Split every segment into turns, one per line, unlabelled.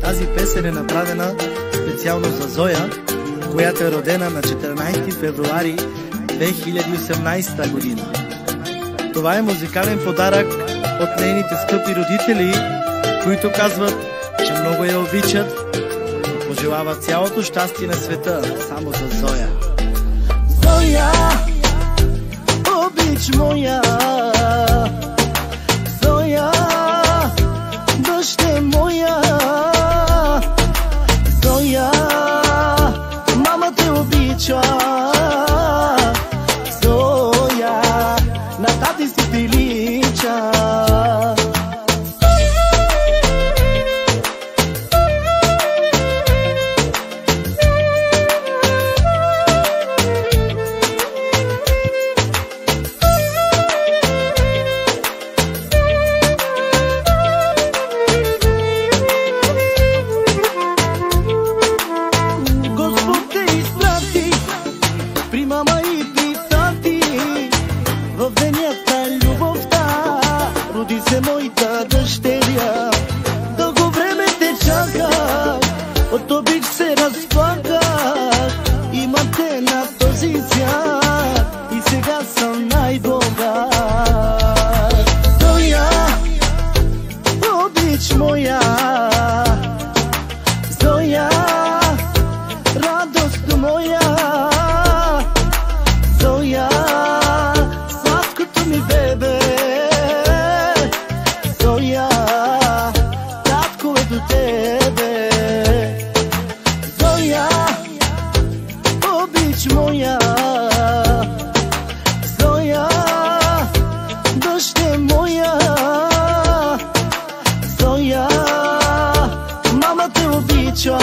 Тази песен е направена специално за Зоя, която е родена на 14 февруари 2018 година. Това е музикален подарък от нейните скъпи родители, които казват, че много я обичат и пожелават цялото щастие на света само за Зоя.
Зоя, обич моя, Зоя, дъще моя, Зоя, мама те обича, Зоя, на тати си прилича. Мама и при тати, в денят на любовта, роди се моята дъщеря. Дълго време те чаках, от обич се разплаках. Имам те на този свят и сега съм най-богат. Зоя, обич моя, Зоя, радост моя, Зоя, сладкото ми бебе, Зоя, татко е до тебе. Зоя, обич моя, Зоя, дъще моя, Зоя, мама те обича,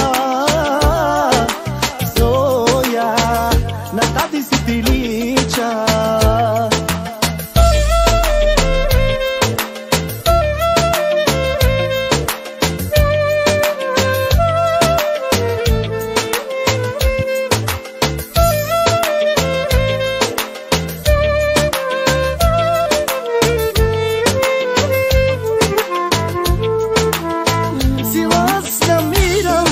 Зоя, на тати си прилича. Сила аз намирам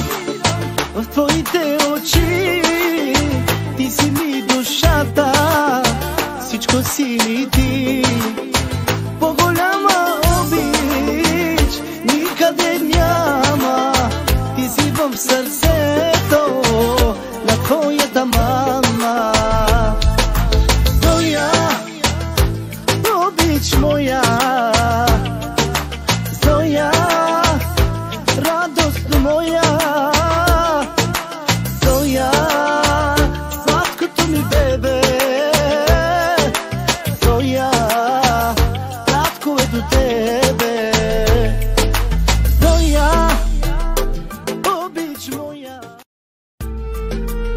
в твоите очи, ти си ми душата, всичко си ми ти. По-голяма обич никъде няма, ти си в сърцето на твоята мама. Зоя, обич моя, Зоя, радост моя, Зоя, сладкото ми бебе, Зоя, татко е до тебе. Зоя, обич моя.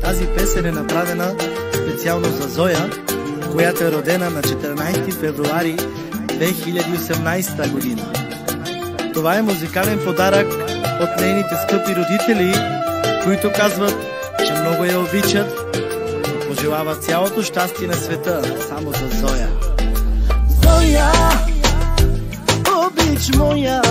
Тази песен е направена специално за Зоя, която е родена на 14 февруари 2018 година. Това е музикален подарък от нейните скъпи родители, които казват, че много я обичат и пожелават цялото щастие на света само за Зоя.
Зоя, обич моя,